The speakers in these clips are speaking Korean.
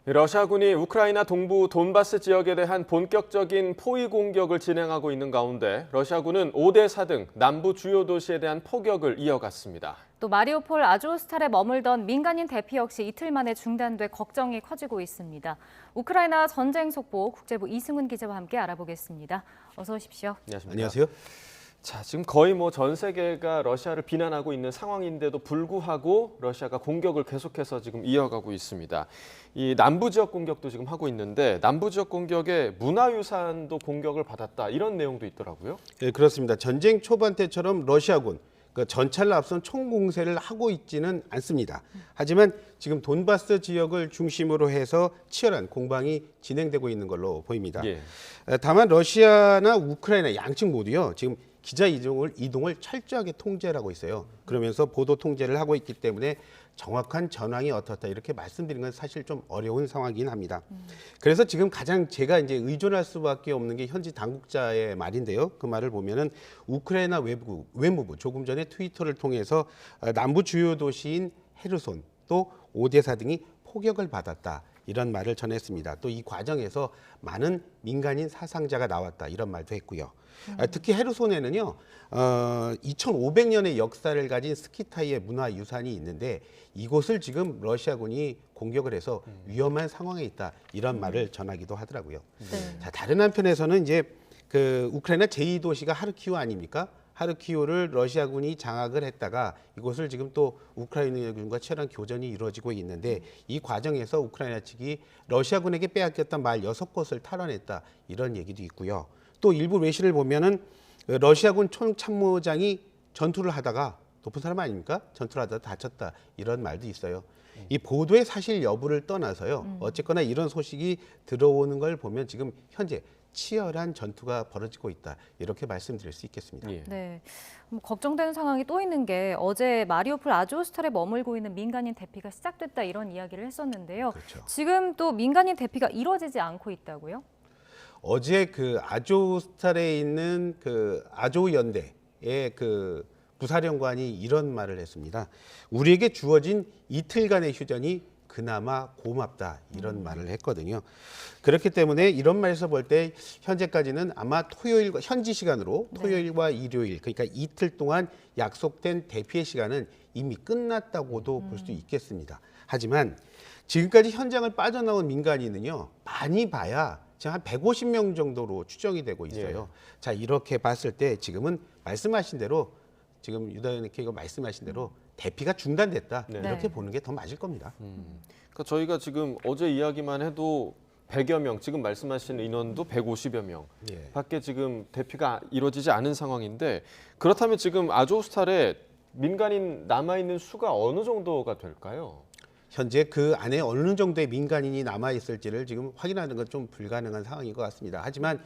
러시아군이 우크라이나 동부 돈바스 지역에 대한 본격적인 포위 공격을 진행하고 있는 가운데 러시아군은 오데사 등 남부 주요 도시에 대한 포격을 이어갔습니다. 또 마리우폴 아조스탈에 머물던 민간인 대피 역시 이틀 만에 중단돼 걱정이 커지고 있습니다. 우크라이나 전쟁 속보 국제부 이승훈 기자와 함께 알아보겠습니다. 어서 오십시오. 안녕하세요. 자, 지금 거의 전 세계가 러시아를 비난하고 있는 상황인데도 불구하고 러시아가 공격을 계속해서 지금 이어가고 있습니다. 이 남부 지역 공격도 지금 하고 있는데 남부 지역 공격에 문화유산도 공격을 받았다 이런 내용도 있더라고요. 네, 그렇습니다. 전쟁 초반 때처럼 러시아군 전차를 앞선 총공세를 하고 있지는 않습니다. 하지만 지금 돈바스 지역을 중심으로 해서 치열한 공방이 진행되고 있는 걸로 보입니다. 예. 다만 러시아나 우크라이나 양측 모두요. 지금 기자 이동을 철저하게 통제를 하고 있어요. 그러면서 보도 통제를 하고 있기 때문에 정확한 전황이 어떻다 이렇게 말씀드리는 건 사실 좀 어려운 상황이긴 합니다. 그래서 지금 가장 제가 이제 의존할 수밖에 없는 게 현지 당국자의 말인데요. 그 말을 보면은 우크라이나 외무부 조금 전에 트위터를 통해서 남부 주요 도시인 헤르손 또 오데사 등이 포격을 받았다. 이런 말을 전했습니다. 또 이 과정에서 많은 민간인 사상자가 나왔다 이런 말도 했고요. 특히 헤르손에는요, 2500년의 역사를 가진 스키타이의 문화유산이 있는데 이곳을 지금 러시아군이 공격을 해서 위험한 상황에 있다 이런 말을 전하기도 하더라고요. 네. 자, 다른 한편에서는 이제 그 우크라이나 제2도시가 하르키우 아닙니까? 하르키우를 러시아군이 장악을 했다가 이곳을 지금 또 우크라이나군과 치열한 교전이 이루어지고 있는데 이 과정에서 우크라이나 측이 러시아군에게 빼앗겼던 말 6곳을 탈환했다 이런 얘기도 있고요. 또 일부 외신을 보면은 러시아군 총참모장이 전투를 하다가 높은 사람 아닙니까? 전투를 하다가 다쳤다 이런 말도 있어요. 이 보도의 사실 여부를 떠나서요. 어쨌거나 이런 소식이 들어오는 걸 보면 지금 현재 치열한 전투가 벌어지고 있다 이렇게 말씀드릴 수 있겠습니다. 예. 네, 걱정되는 상황이 또 있는 게 어제 마리우폴 아조스탈에 머물고 있는 민간인 대피가 시작됐다 이런 이야기를 했었는데요. 그렇죠. 지금 또 민간인 대피가 이루어지지 않고 있다고요? 어제 그 아조스탈에 있는 그 아조 연대의 그 부사령관이 이런 말을 했습니다. 우리에게 주어진 이틀간의 휴전이 그나마 고맙다 이런 말을 했거든요. 그렇기 때문에 이런 말에서 볼 때 현재까지는 아마 토요일과 현지 시간으로 토요일과 일요일 그러니까 이틀 동안 약속된 대피의 시간은 이미 끝났다고도 볼 수 있겠습니다. 하지만 지금까지 현장을 빠져나온 민간인은요 많이 봐야 지금 한 150명 정도로 추정이 되고 있어요. 예. 자 이렇게 봤을 때 지금은 말씀하신 대로 지금 유다현님께서 말씀하신 대로 대피가 중단됐다 이렇게 네. 보는 게 더 맞을 겁니다. 그러니까 저희가 지금 어제 이야기만 해도 100여 명, 지금 말씀하신 인원도 150여 명 예. 밖에 지금 대피가 이루어지지 않은 상황인데 그렇다면 지금 아조스탈에 민간인 남아있는 수가 어느 정도가 될까요? 현재 그 안에 어느 정도의 민간인이 남아 있을지를 지금 확인하는 건 좀 불가능한 상황인 것 같습니다. 하지만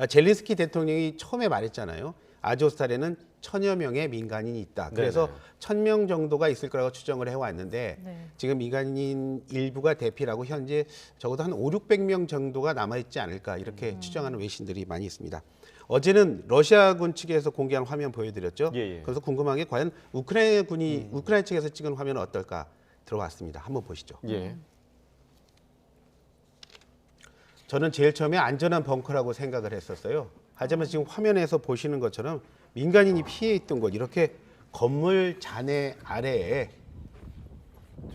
젤린스키 대통령이 처음에 말했잖아요. 아조스탈에는 1000여 명의 민간인이 있다. 그래서 네네. 1000명 정도가 있을 거라고 추정을 해왔는데 네. 지금 민간인 일부가 대피라고 현재 적어도 한 500~600명 정도가 남아있지 않을까 이렇게 추정하는 외신들이 많이 있습니다. 어제는 러시아군 측에서 공개한 화면 보여드렸죠. 예. 그래서 궁금한 게 과연 우크라이나 측에서 찍은 화면은 어떨까 들어왔습니다. 한번 보시죠. 예. 저는 제일 처음에 안전한 벙커라고 생각을 했었어요. 하지만 지금 화면에서 보시는 것처럼 민간인이 피해 있던 곳 이렇게 건물 잔해 아래에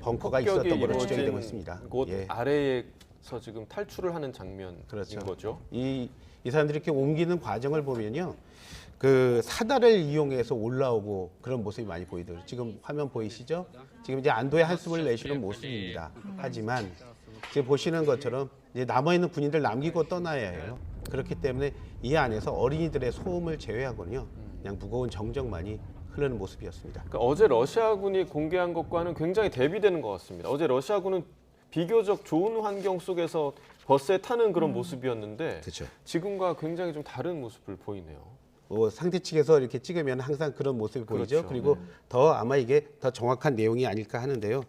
벙커가 있었던 걸로 추정이 되고 있습니다. 곳 예. 아래에서 지금 탈출을 하는 장면인 그렇죠. 거죠. 이 사람들이 이렇게 옮기는 과정을 보면요. 그 사다를 이용해서 올라오고 그런 모습이 많이 보이더라고요. 지금 화면 보이시죠? 지금 이제 안도의 한숨을 내쉬는 모습입니다. 하지만 지금 보시는 것처럼 이제 남아있는 군인들 남기고 떠나야 해요. 그렇기 때문에 이 안에서 어린이들의 소음을 제외하고는요. 그냥 무거운 정적만이 흐르는 모습이었습니다. 그러니까 어제 러시아군이 공개한 것과는 굉장히 대비되는 것 같습니다. 어제 러시아군은 비교적 좋은 환경 속에서 버스에 타는 그런 모습이었는데 그렇죠. 지금과 굉장히 좀 다른 모습을 보이네요. 상대 측에서 이렇게 찍으면 항상 그런 모습이 보이죠. 그렇죠. 그리고 더 아마 이게 더 정확한 내용이 아닐까 하는데요.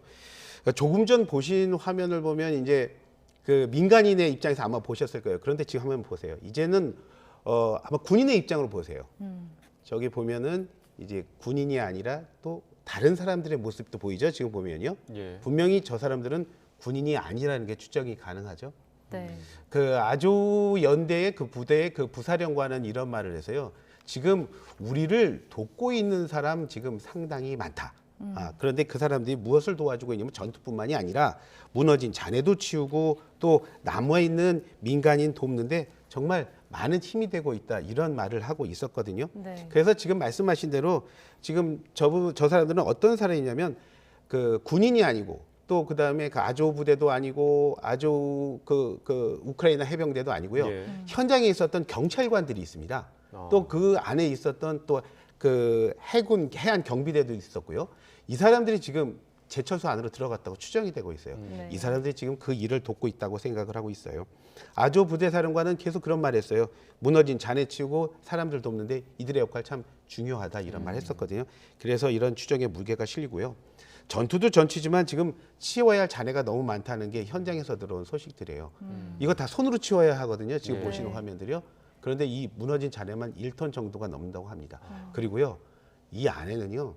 조금 전 보신 화면을 보면 이제 그 민간인의 입장에서 아마 보셨을 거예요. 그런데 지금 화면 보세요. 이제는 아마 군인의 입장으로 보세요. 저기 보면은 이제 군인이 아니라 또 다른 사람들의 모습도 보이죠. 지금 보면요. 예. 분명히 저 사람들은 군인이 아니라는 게 추정이 가능하죠. 네. 그 아조 연대의 그 부대의 그 부사령관은 이런 말을 해서요. 지금 우리를 돕고 있는 사람 지금 상당히 많다. 그런데 그 사람들이 무엇을 도와주고 있냐면 전투뿐만이 아니라 무너진 잔해도 치우고 또 남아 있는 민간인 돕는데 정말 많은 힘이 되고 있다. 이런 말을 하고 있었거든요. 네. 그래서 지금 말씀하신 대로 지금 저 사람들은 어떤 사람이냐면 그 군인이 아니고 또 그다음에 그 아조 부대도 아니고 아조 그 우크라이나 해병대도 아니고요. 예. 현장에 있었던 경찰관들이 있습니다. 어. 또 그 안에 있었던 또 그 해군 해안 경비대도 있었고요. 이 사람들이 지금 제철소 안으로 들어갔다고 추정이 되고 있어요. 네. 이 사람들이 지금 그 일을 돕고 있다고 생각을 하고 있어요. 아조 부대 사령관은 계속 그런 말했어요. 무너진 잔해 치우고 사람들 돕는데 이들의 역할 참 중요하다 이런 말 했었거든요. 그래서 이런 추정에 무게가 실리고요. 전투도 전투지만 지금 치워야 할 잔해가 너무 많다는 게 현장에서 들어온 소식들이에요. 이거 다 손으로 치워야 하거든요. 지금 예. 보시는 화면들이요. 그런데 이 무너진 잔해만 1톤 정도가 넘는다고 합니다. 그리고요, 이 안에는요,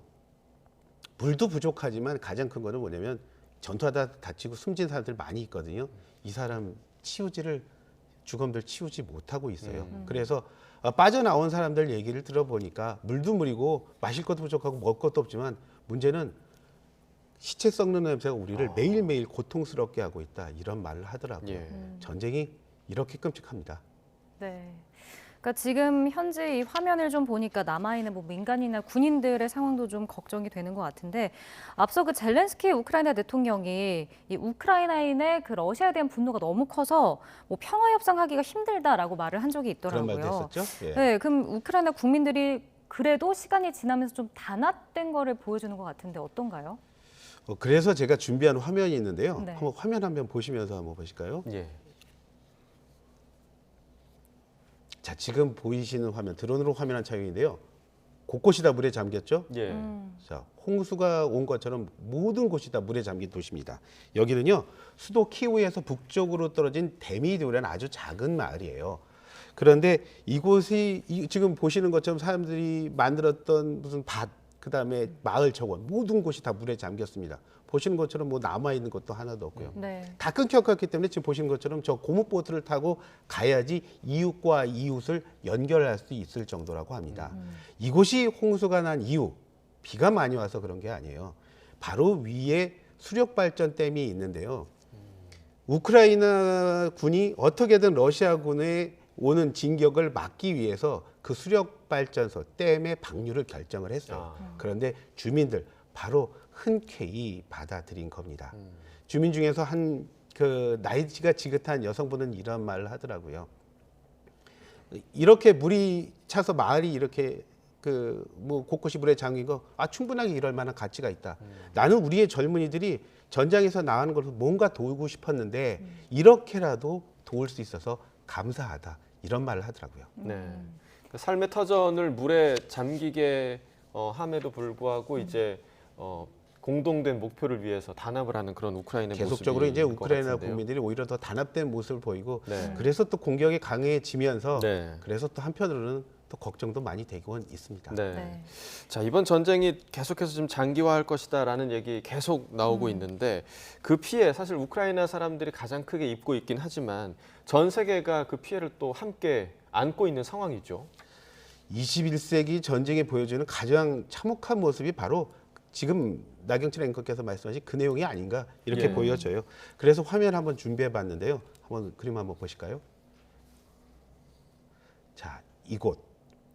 물도 부족하지만 가장 큰 거는 뭐냐면 전투하다 다치고 숨진 사람들 많이 있거든요. 이 사람 주검들 치우지 못하고 있어요. 그래서 빠져나온 사람들 얘기를 들어보니까 물도 물이고 마실 것도 부족하고 먹을 것도 없지만 문제는 시체 썩는 냄새가 우리를 매일매일 고통스럽게 하고 있다. 이런 말을 하더라고요. 예. 전쟁이 이렇게 끔찍합니다. 네. 그러니까 지금 현재 이 화면을 좀 보니까 남아있는 뭐 민간이나 군인들의 상황도 좀 걱정이 되는 것 같은데 앞서 그 젤렌스키 우크라이나 대통령이 이 우크라이나인의 그 러시아에 대한 분노가 너무 커서 뭐 평화 협상하기가 힘들다라고 말을 한 적이 그런 있더라고요. 말도 했었죠. 예. 네, 그럼 우크라이나 국민들이 그래도 시간이 지나면서 좀 단합된 거를 보여주는 것 같은데 어떤가요? 그래서 제가 준비한 화면이 있는데요. 네. 한번 화면 한번 보시면서 한번 보실까요? 예. 자, 지금 보이시는 화면, 드론으로 화면한 촬영인데요. 곳곳이 다 물에 잠겼죠? 예. 자, 홍수가 온 것처럼 모든 곳이 다 물에 잠긴 도시입니다. 여기는요, 수도 키우에서 북쪽으로 떨어진 데미디오라는 아주 작은 마을이에요. 그런데 이곳이 지금 보시는 것처럼 사람들이 만들었던 무슨 밭, 그다음에 마을 정원 모든 곳이 다 물에 잠겼습니다. 보시는 것처럼 뭐 남아 있는 것도 하나도 없고요. 네. 다 끊겼기 때문에 지금 보시는 것처럼 저 고무보트를 타고 가야지 이웃과 이웃을 연결할 수 있을 정도라고 합니다. 이곳이 홍수가 난 이유, 비가 많이 와서 그런 게 아니에요. 바로 위에 수력발전댐이 있는데요. 우크라이나 군이 어떻게든 러시아군의 오는 진격을 막기 위해서 그 수력발전소 댐의 방류를 결정을 했어요. 그런데 주민들 바로 흔쾌히 받아들인 겁니다. 주민 중에서 한 그 나이가 지긋한 여성분은 이런 말을 하더라고요. 이렇게 물이 차서 마을이 이렇게 그 뭐 곳곳이 물에 잠긴 거 충분하게 이럴 만한 가치가 있다. 나는 우리의 젊은이들이 전장에서 나가는 걸 뭔가 도우고 싶었는데 이렇게라도 도울 수 있어서 감사하다. 이런 말을 하더라고요. 네. 그 삶의 터전을 물에 잠기게 함에도 불구하고 이제 공동된 목표를 위해서 단합을 하는 그런 우크라이나 계속적으로 모습인 이제 것 우크라이나 같은데요. 국민들이 오히려 더 단합된 모습을 보이고 네. 그래서 또 공격이 강해지면서 네. 그래서 또 한편으로는 또 걱정도 많이 되곤 있습니다. 네. 네. 자, 이번 전쟁이 계속해서 좀 장기화할 것이다라는 얘기 계속 나오고 있는데 그 피해 사실 우크라이나 사람들이 가장 크게 입고 있긴 하지만 전 세계가 그 피해를 또 함께 안고 있는 상황이죠. 21세기 전쟁에 보여주는 가장 참혹한 모습이 바로 지금 나경철 앵커께서 말씀하신 그 내용이 아닌가 이렇게 예. 보여져요. 그래서 화면 한번 준비해 봤는데요. 한번 그림 한번 보실까요? 자, 이곳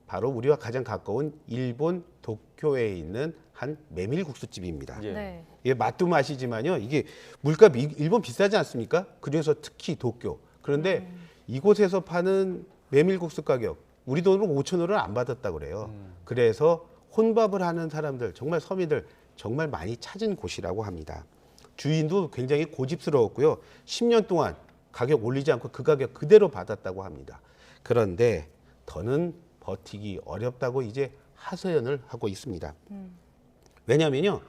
바로 우리와 가장 가까운 일본 도쿄에 있는 한 메밀국수집입니다. 예. 네. 이게 맛도 맛이지만요. 이게 물가 일본 비싸지 않습니까? 그래서 특히 도쿄. 그런데 이곳에서 파는 메밀국수 가격 우리 돈으로 5,000원을 안 받았다고 그래요. 그래서 혼밥을 하는 사람들, 정말 서민들 정말 많이 찾은 곳이라고 합니다. 주인도 굉장히 고집스러웠고요. 10년 동안 가격 올리지 않고 그 가격 그대로 받았다고 합니다. 그런데 더는 버티기 어렵다고 이제 하소연을 하고 있습니다. 왜냐하면요,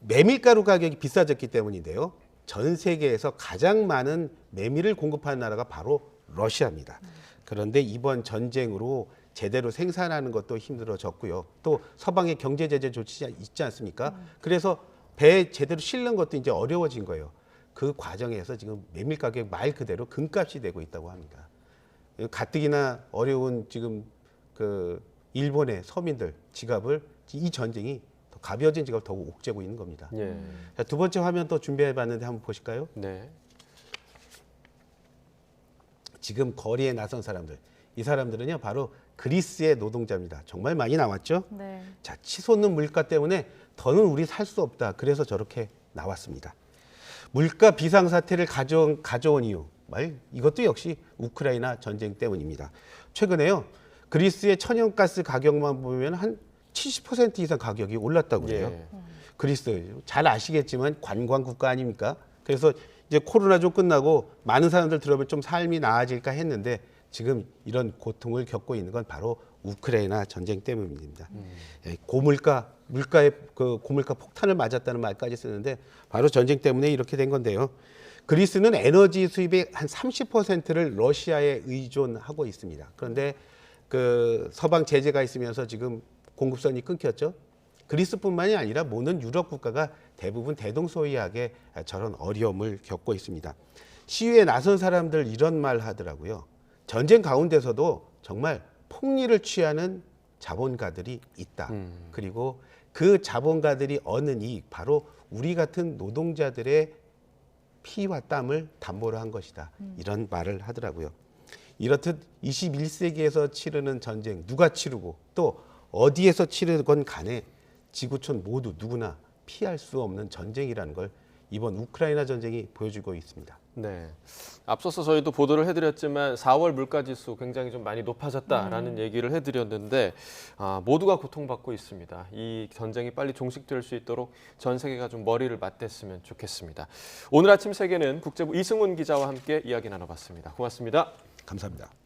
메밀가루 가격이 비싸졌기 때문인데요. 전 세계에서 가장 많은 메밀을 공급하는 나라가 바로 러시아입니다. 그런데 이번 전쟁으로 제대로 생산하는 것도 힘들어졌고요. 또 서방의 경제 제재 조치가 있지 않습니까? 그래서 배에 제대로 실는 것도 이제 어려워진 거예요. 그 과정에서 지금 메밀 가격 말 그대로 금값이 되고 있다고 합니다. 가뜩이나 어려운 지금 그 일본의 서민들 지갑을 이 전쟁이 더 가벼워진 지갑을 더욱 옥죄고 있는 겁니다. 예. 자, 두 번째 화면 또 준비해봤는데 한번 보실까요? 네. 지금 거리에 나선 사람들, 이 사람들은요 바로 그리스의 노동자입니다. 정말 많이 나왔죠? 네. 자, 치솟는 물가 때문에 더는 우리 살 수 없다. 그래서 저렇게 나왔습니다. 물가 비상사태를 가져온 이유, 이것도 역시 우크라이나 전쟁 때문입니다. 최근에요, 그리스의 천연가스 가격만 보면 한 70% 이상 가격이 올랐다고 그래요. 예. 그리스 잘 아시겠지만 관광 국가 아닙니까? 그래서 이제 코로나 좀 끝나고 많은 사람들 들어오면 좀 삶이 나아질까 했는데 지금 이런 고통을 겪고 있는 건 바로 우크라이나 전쟁 때문입니다. 물가의 그 고물가 폭탄을 맞았다는 말까지 쓰는데 바로 전쟁 때문에 이렇게 된 건데요. 그리스는 에너지 수입의 한 30%를 러시아에 의존하고 있습니다. 그런데 그 서방 제재가 있으면서 지금 공급선이 끊겼죠. 그리스뿐만이 아니라 모든 유럽 국가가 대부분 대동소이하게 저런 어려움을 겪고 있습니다. 시위에 나선 사람들 이런 말 하더라고요. 전쟁 가운데서도 정말 폭리를 취하는 자본가들이 있다. 그리고 그 자본가들이 얻는 이익, 바로 우리 같은 노동자들의 피와 땀을 담보로 한 것이다. 이런 말을 하더라고요. 이렇듯 21세기에서 치르는 전쟁, 누가 치르고 또 어디에서 치르건 간에 지구촌 모두 누구나 피할 수 없는 전쟁이라는 걸 이번 우크라이나 전쟁이 보여주고 있습니다. 네. 앞서서 저희도 보도를 해드렸지만 4월 물가지수 굉장히 좀 많이 높아졌다라는 얘기를 해드렸는데 모두가 고통받고 있습니다. 이 전쟁이 빨리 종식될 수 있도록 전 세계가 좀 머리를 맞댔으면 좋겠습니다. 오늘 아침 세계는 국제부 이승훈 기자와 함께 이야기 나눠봤습니다. 고맙습니다. 감사합니다.